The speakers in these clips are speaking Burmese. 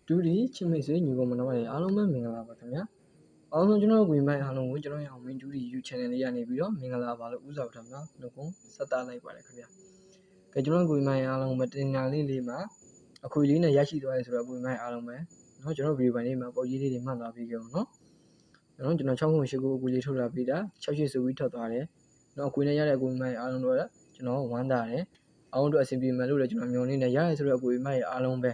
ဒူဒီချစ်မိတ်ဆွေညီကောင်မတော်ရဲ့အားလုံးပဲမင်္ဂလာပါခင်ဗျာအားလုံးကျွန်တော်ဝင်မိုင်းအားလုံးကိုကျွန်တော်ရအောင်မင်းဒူဒီ YouTube channel လေးရနေပြီးတော့မင်္ဂလာပါလို့ဥစားထားမှာနှုတ်ကုန်းဆက်တာလိုက်ပါတယ်ခင်ဗျာကဲကျွန်တော်ဝင်မိုင်းအားလုံးပဲတင်ညာလေးမှာအခွေလေးနဲ့ရရှိသွားရဲဆိုတော့ဝင်မိုင်းအားလုံးပဲเนาะကျွန်တော်ဗီဒီယိုပိုင်းလေးမှာပုံကြီးလေးတွေမှတ်သွားပြီးကြအောင်เนาะကျွန်တော်6ခု8ခုအခွေလေးထုတ်လာပြီးတာ6 8ဆိုပြီးထွက်သွားတယ်เนาะအခွေနဲ့ရတဲ့အခွေမိုင်းအားလုံးတော့ကျွန်တော်ဝမ်းသာတယ်အားလုံးတို့အဆင်ပြေမှလို့လည်းကျွန်တော်မျှော်လင့်နေရရဲဆိုတော့အခွေမိုင်းအားလုံးပဲ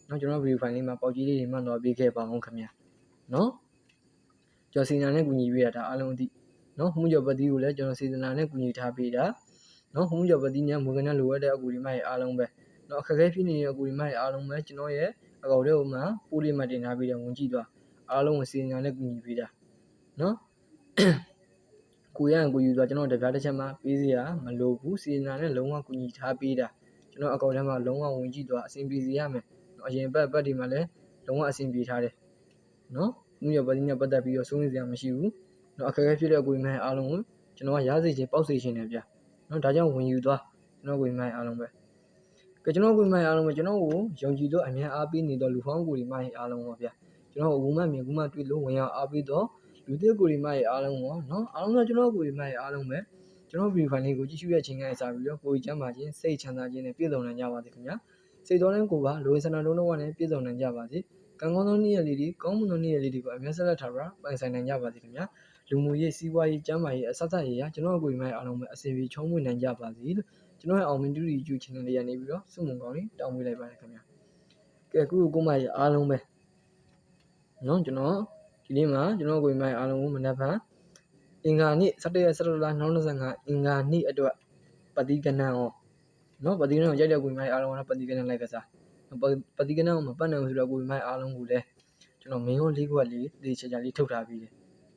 နော်ကျွန်တော်ဗီဒီယိုဖိုင်လေးမှာပေါက်ကြီးလေးတွေမှတ်သွားပေးခဲ့ပါအောင်ခင်ဗျာနော်ကျော်စီနာနဲ့ကူညီပေးတာဒါအားလုံးအသည့်နော်မှုကျော်ပတိကိုလည်းကျွန်တော်စေတနာနဲ့ကူညီထားပေးတာနော်မှုကျော်ပတိညမူကနဲ့လိုရတဲ့အကူဒီမိုက်အားလုံးပဲနော်အခက်အခဲဖြစ်နေတဲ့အကူဒီမိုက်အားလုံးပဲကျွန်တော်ရဲ့အကောင့်ထဲမှာပို့လေးမှတင်ထားပေးတယ်ဝင်ကြည့်သွားအားလုံးကိုစေတနာနဲ့ကူညီပေးတာနော်ကိုရန်ကိုယူသွားကျွန်တော်တပြားတစ်ချက်မှပေးစရာမလိုဘူးစေတနာနဲ့လုံးဝကူညီထားပေးတာကျွန်တော်အကောင့်ထဲမှာလုံးဝဝင်ကြည့်သွားအဆင်ပြေစေရမယ်အရင်ပတ်ဒီမှာလည်းလုံးဝအဆင်ပြေထားတယ်နော်မှုရပါတိနဲ့ပတ်သက်ပြီးတော့စိုးရိမ်စရာမရှိဘူးနော်အခက်အခဲဖြစ်တဲ့အကွေမိုင်းအားလုံးကိုကျွန်တော်ကရစေချင်ပေါက်စေချင်တယ်ဗျနော်ဒါကြောင့်ဝင်ယူသွားကျွန်တော်ကွေမိုင်းအားလုံးပဲကဲကျွန်တော်ကွေမိုင်းအားလုံးပဲကျွန်တော်ကိုယုံကြည်လို့အများအားပေးနေတော့လူဖောင်းကိုဒီမိုင်းအားလုံးပါဗျကျွန်တော်ဝုံမမြင်ကူမတွေ့လို့ဝင်ရောက်အားပေးတော့လူသစ်ကိုဒီမိုင်းအားလုံးရောနော်အားလုံးကကျွန်တော်ကိုဒီမိုင်းအားလုံးပဲကျွန်တော်ဗီဒီယိုဖိုင်လေးကိုကြည့်ရှုရခြင်းနဲ့စားပြီးတော့ကိုယ်ကျမ်းပါခြင်းစိတ်ချမ်းသာခြင်းနဲ့ပြည့်စုံနိုင်ကြပါစေခင်ဗျာစိတ်တော်နဲ့ကိုယ်ပါလိုစနာလုံးလုံးနဲ့ပြည့်စုံနိုင်ကြပါစေကံကောင်းသောနေ့ရက်လေးတွေကောင်းမွန်သောနေ့ရက်လေးတွေကိုအမြဲဆက်လက်ထားပါပိုင်ဆိုင်နိုင်ကြပါစေခင်ဗျာလူမှုရေးစီးပွားရေးကျန်းမာရေးအစစရေးရာကျွန်တော်အကိုမိုင်းအားလုံးပဲအစီအပြေချုံးဝင်နိုင်ကြပါစေလို့ကျွန်တော်ရဲ့အောင်မင်းတူYouTube channel လေးရနေပြီးတော့စုမုံကောင်းလေးတောင်းပေးလိုက်ပါတယ်ခင်ဗျာကဲအခုကိုမိုင်းအားလုံးပဲနော်ကျွန်တော်ဒီနေ့မှာကျွန်တော်အကိုမိုင်းအားလုံးကိုမနက်ဖြန်အင်္ဂါနေ့17ရက်17လ2025အင်္ဂါနေ့အတွက်ပတိကနံရောနော်ပတိကနံကိုရိုက်တဲ့ကိုမိုင်းအားလုံးကပတိကနံလိုက်ကစားပတိကနံကိုမပတ်နိုင်ဘူးဆိုတော့ကိုမိုင်းအားလုံးကိုလည်းကျွန်တော်မင်းရောလေးခွက်လေးတေချာချာလေးထုတ်ထားပြီးတယ်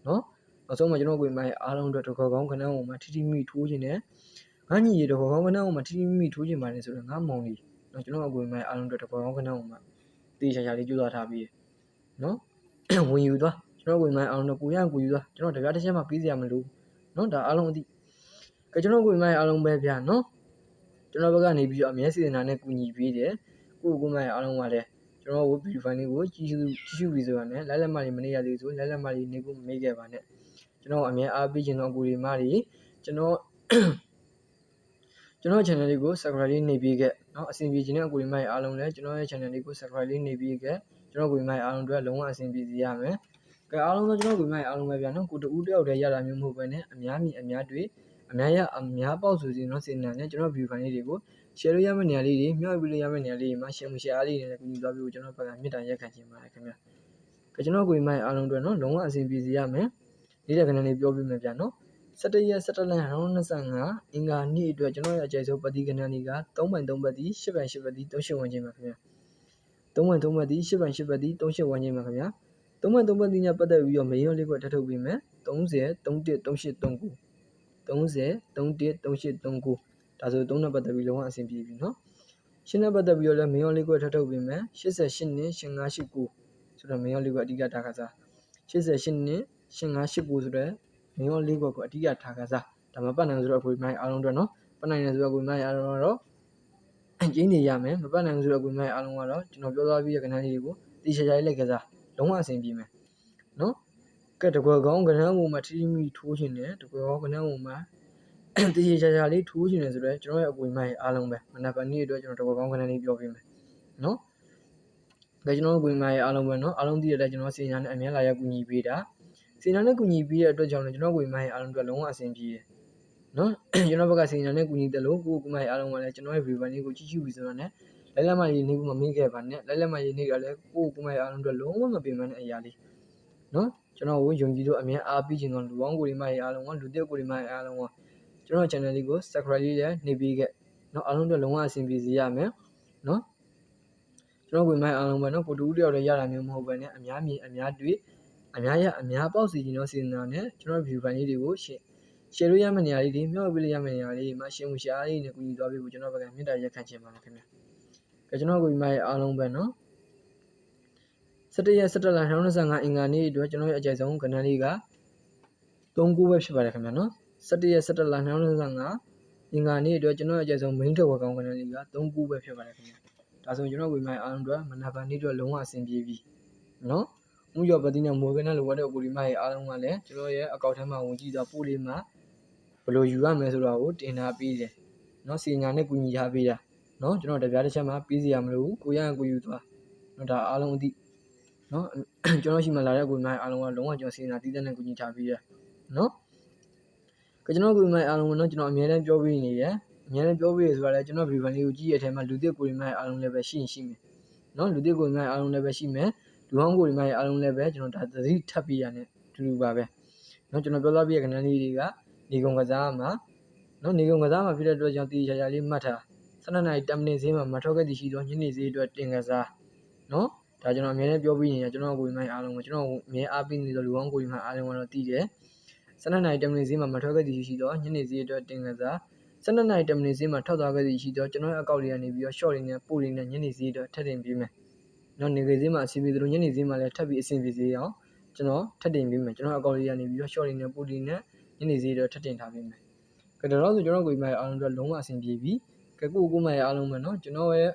နော်နောက်ဆုံးမှာကျွန်တော်ကိုမိုင်းအားလုံးအတွက်တခေါကောင်းခဏကိုမှထိထိမိထိုးခြင်းနဲ့ငါညီရတခေါကောင်းခဏကိုမှထိထိမိထိုးခြင်းပါတယ်ဆိုတော့ငါမောင်လေးနော်ကျွန်တော်ကိုမိုင်းအားလုံးအတွက်တခေါကောင်းခဏကိုမှတေချာချာလေးကြိုးစားထားပြီးတယ်နော်ဝင်ယူသွားကျွန်တော်ကိုမိုင်းအားလုံးတော့ကိုရကိုယူသွားကျွန်တော်တပြားတစ်ချက်မှပြီးစရာမလိုနော်ဒါအားလုံးအသည့်ကဲကျွန်တော်ကိုမိုင်းအားလုံးပဲဗျာနော်ကျွန်တော်ဘက်ကနေပြီးတော့အမြဲစေတနာနဲ့ကူညီပေးတယ်ကိုမိုင်းအားလုံးကလည်းကျွန်တော်ဗီဒီယိုဖိုင်လေးကိုကြည့်ရှုပြီးဆိုတာနဲ့လိုက်လက်မလေးမနေရသေးဆိုလိုက်လက်မလေးနေဖို့မမေ့ခဲ့ပါနဲ့ကျွန်တော်အမြဲအားပေးခြင်းတော့ကိုရီမတွေကျွန်တော် channel လေးကို subscribe လေးနေပြီးခဲ့เนาะအဆင်ပြေခြင်းနဲ့ကိုရီမအားလုံးလည်းကျွန်တော်ရဲ့ channel လေးကို subscribe လေးနေပြီးခဲ့ကျွန်တော်ကိုရီမအားလုံးအတွက်လုံးဝအဆင်ပြေစေရမယ်ကဲအားလုံးတော့ကျွန်တော်ကိုရီမအားလုံးပဲဗျာနော်ကိုတူတယောက်တည်းရတာမျိုးမဟုတ်ဘဲနဲ့အများမြင်အများတွေ့အများရအများပေါက်ဆိုစီနော်စေနာနဲ့ကျွန်တော် view ဖိုင်လေးတွေကို share လို့ရမယ့်နေရာလေးတွေမျှဝေပြီးလို့ရမယ့်နေရာလေးတွေမှာ share မှု share အားလေးတွေနဲ့ကူညီသွားပြီးကျွန်တော်ဘက်ကမြစ်တာရက်ခံခြင်းပါတယ်ခင်ဗျာကဲကျွန်တော်ကိုရီမအားလုံးအတွက်နော်လုံးဝအဆင်ပြေစေရမယ်နေတဲ့ခဏလေးပြောပြမယ်ဗျာနော်17ရက်17လ2025အင်္ဂါနေ့အတွက်ကျွန်တော်ရဲ့အကြိုက်ဆုံးပတိကဏ္ဍလေးက3.3ပတ်တိ8ပတ်8ပတ်တိ38ဝန်းကျင်ပါခင်ဗျာ3.3ပတ်တိ8ပတ်8ပတ်တိ38ဝန်းကျင်ပါခင်ဗျာ3.3ပတ်တိညပတ်သက်ပြီးတော့မေးရုံလေးကိုထပ်ထုတ်ပေးမယ်30 31 3839 30 31 3839ဒါဆို3နဲ့ပတ်သက်ပြီးလုံးဝအဆင်ပြေပြီနော်ရှင်းနဲ့ပတ်သက်ပြီးတော့လည်းမေးရုံလေးကိုထပ်ထုတ်ပေးမယ်88နှစ်5589ဆိုတော့မေးရုံလေးကိုအဓိကထားကစား88နှစ်5589ဆိုတော့မင်းရောလေးခွက်ကိုအဓိကထားကစားဒါမှပတ်နိုင်ဆိုတော့အခွေမိုင်းအားလုံးအတွက်နော်ပတ်နိုင်တယ်ဆိုတော့အခွေမိုင်းအားလုံးကတော့ကျင်းနေရမယ်မပတ်နိုင်ဆိုတော့အခွေမိုင်းအားလုံးကတော့ကျွန်တော်ပြောသွားပြီးတဲ့ကဏ္ဍလေးတွေကိုတိကျကျလေးလက်ကစားလုံးဝအဆင်ပြေမယ်နော်ကဲတကွယ်ကောင်းကဏ္ဍပုံမှာထိမိထိုးခြင်းနဲ့တကွယ်ကောင်းကဏ္ဍပုံမှာတိကျကျလေးထိုးခြင်းနဲ့ဆိုတော့ကျွန်တော်ရဲ့အခွေမိုင်းအားလုံးပဲမနက်ပိုင်းနေ့အတွက်ကျွန်တော်တကွယ်ကောင်းကဏ္ဍလေးပြောပေးမယ်နော်ကဲကျွန်တော်အခွေမိုင်းအားလုံးပဲနော်အားလုံးသိရတဲ့ကျွန်တော်စီညာနဲ့အမြဲလာရောက်ကူညီပေးတာစီနာနဲ့ကူညီပြီးတဲ့အတွက်ကြောင့်လည်းကျွန်တော်ကိုမိုင်းအားလုံးအတွက်လုံးဝအဆင်ပြေတယ်နော်ကျွန်တော်ဘက်ကစီနာနဲ့ကူညီတယ်လို့ကိုမိုင်းအားလုံးကလည်းကျွန်တော်ရဲ့ view လေးကိုကြည့်ရှုပြီးဆိုတော့လည်းလိုက်လက်မရေးနေဖို့မမေ့ခဲ့ပါနဲ့လိုက်လက်မရေးနေကလည်းကိုမိုင်းအားလုံးအတွက်လုံးဝမပင်ပန်းတဲ့အရာလေးနော်ကျွန်တော်ကိုယုံကြည်လို့အမြဲအားပေးခြင်းတော့လူပေါင်းကိုမိုင်းအားလုံးကလူတက်ကိုမိုင်းအားလုံးကကျွန်တော် channel လေးကို subscribe လေးလည်းနေပြီးခဲ့နော်အားလုံးအတွက်လုံးဝအဆင်ပြေစေရမယ်နော်ကျွန်တော်ကိုမိုင်းအားလုံးပဲနော်ကိုတူတယောက်တည်းရတာမျိုးမဟုတ်ဘဲနဲ့အများမြင်အများတွေ့အများရအများပေါက်စီခြင်းတော့စေတနာနဲ့ကျွန်တော် view ဖိုင်လေးတွေကိုshare လို့ရမယ့်နေရာလေးတွေမျှဝေပေးလို့ရမယ့်နေရာလေးတွေမှာရှင်းမှုရှားလေးနဲ့ကူညီသွားပြီးကျွန်တော်ဘက်ကမြစ်တာရက်ခံခြင်းပါလားခင်ဗျာ။ကျွန်တော်ကိုမိုင်းအားလုံးပဲနော်17ရက်17လ2025အင်္ဂါနေ့အတွက်ကျွန်တော်ရဲ့အကြိုက်ဆုံးကဏ္ဍလေးက3ခုပဲဖြစ်ပါတယ်ခင်ဗျာနော်17ရက်17လ2025အင်္ဂါနေ့အတွက်ကျွန်တော်ရဲ့အကြိုက်ဆုံး main ထုတ်ဝေကောင်းကဏ္ဍလေးက3ခုပဲဖြစ်ပါတယ်ခင်ဗျာ ဒါဆိုကျွန်တော်ကိုယ်မိုင်းအားလုံးအတွက်မနက်ဖြန်နေ့အတွက်လုံးဝအဆင်ပြေပြီနော်မှုရောပတိနဲ့မိုးကနဲ့လိုအပ်တဲ့ကိုဒီမိုင်းအားလုံးကလည်းကျွန်တော်ရဲ့အကောင့်ထဲမှာဝင်ကြည့်တော့ပို့လေးမှာဘယ်လိုယူရမလဲဆိုတာကိုတင်ထားပေးတယ်နော်စီညာနဲ့ကူညီထားပေးတာနော်ကျွန်တော်တပြားတစ်ချက်မှပြီးစီရမလို့ကိုရရင်ကိုယူသွားနော်ဒါအားလုံးအသည့်နော်ကျွန်တော်ရှိမှလာတဲ့ကိုမိုင်းအားလုံးကလုံးဝကျွန်တော်စီညာတည်တဲ့နဲ့ကူညီထားပေးတယ်နော်ကျွန်တော်ကိုမိုင်းအားလုံးကနော်ကျွန်တော်အများနဲ့ပြောပေးနေတယ်အများနဲ့ပြောပေးရဆိုတာလည်းကျွန်တော်ဗီဒီယိုလေးကိုကြည့်ရတဲ့အချိန်မှာလူသစ်ကိုမိုင်းအားလုံးလည်းပဲရှိမယ်နော်လူသစ်ကိုမိုင်းအားလုံးလည်းပဲရှိမယ်လူဟောင်းကိုမိုင်းအားလုံးလည်းပဲကျွန်တော်ဒါသတိထပ်ပြရနဲ့တူတူပါပဲနော်ကျွန်တော်ပြောသွားပြတဲ့ခဏလေးတွေကနေကုန်ကစားမှာနော်နေကုန်ကစားမှာဖြစ်တဲ့အတွက်ကြောင့်တီးချာချာလေးမှတ်ထား12နာရီ10မိနစ်ဈေးမှာမထွက်ခဲ့သည်ရှိသောညနေဈေးအတွက်တင်ကစားနော်ဒါကျွန်တော်အများနဲ့ပြောပြီးနေတယ်ကျွန်တော်ကိုမိုင်းအားလုံးကိုကျွန်တော်အများအားပေးနေသောလူဟောင်းကိုမိုင်းအားလုံးကတော့တည်တယ်12နာရီ10မိနစ်ဈေးမှာမထွက်ခဲ့သည်ရှိသောညနေဈေးအတွက်တင်ကစား12နာရီ10မိနစ်ဈေးမှာထောက်သွားခဲ့သည်ရှိသောကျွန်တော်ရဲ့အကောင့်လေးကနေပြီးတော့ short လေးနဲ့ပို့လေးနဲ့ညနေဈေးအတွက်ထပ်တင်ပေးမယ်နော်နေဈေးမှာအဆင်ပြေသလိုညနေဈေးမှာလည်းထပ်ပြီးအဆင်ပြေစေအောင်ကျွန်တော်ထပ်တင်ပေးမယ်ကျွန်တော်အကောင့်လေးကနေပြီးတော့ short လေးနဲ့ပို့လေးနဲ့ညနေဈေးအတွက်ထပ်တင်ထားပေးမယ်ကဲတော့ဆိုကျွန်တော်ကိုမိုင်းအားလုံးအတွက်လုံးဝအဆင်ပြေပြီကဲကိုမိုင်းအားလုံးပဲနော်ကျွန်တော်ရဲ့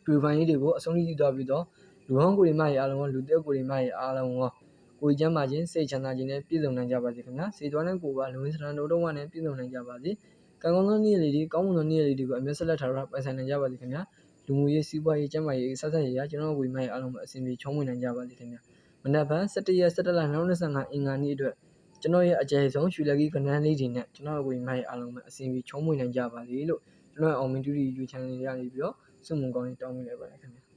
ဒီဖိုင်လေးတွေကိုအဆုံးထိကြည့်သွားပြီးတော့လူဟောင်းကိုမိုင်းအားလုံးရောလူသက်ကိုမိုင်းအားလုံးရောကိုကျမ်းမာခြင်းစိတ်ချမ်းသာခြင်းနဲ့ပြည့်စုံနိုင်ကြပါစေခင်ဗျာစေသွားတဲ့ကိုပါလူဝင်စံတော်တော်နဲ့ပြည့်စုံနိုင်ကြပါစေကံကောင်းသောနေ့လေးတွေကောင်းမွန်သောနေ့လေးတွေကိုအမျက်ဆက်လက်ထားရပိုင်ဆိုင်နိုင်ကြပါစေခင်ဗျာလူမှုရေးစီးပွားရေးကျန်းမာရေးဆက်ဆက်ရရကျွန်တော်ကိုမိုင်းအားလုံးပဲအဆင်ပြေချုံးဝင်နိုင်ကြပါစေခင်ဗျာမနက်ဖြန်17ရက်17လ2025အင်္ဂါနေ့အတွက်ကျွန်တော်ရဲ့အကြိမ်ဆုံးရွှေလက်ကြီးကဏ္ဍလေးတွေနဲ့ကျွန်တော်ကိုမိုင်းအားလုံးပဲအဆင်ပြေချုံးဝင်နိုင်ကြပါစေလို့ကျွန်တော်အောင်မင်းတူရီ YouTube channel လေးရနေပြီးတော့စုမုံကောင်းလေးတောင်းမိလိုက်ပါတယ်ခင်ဗျာ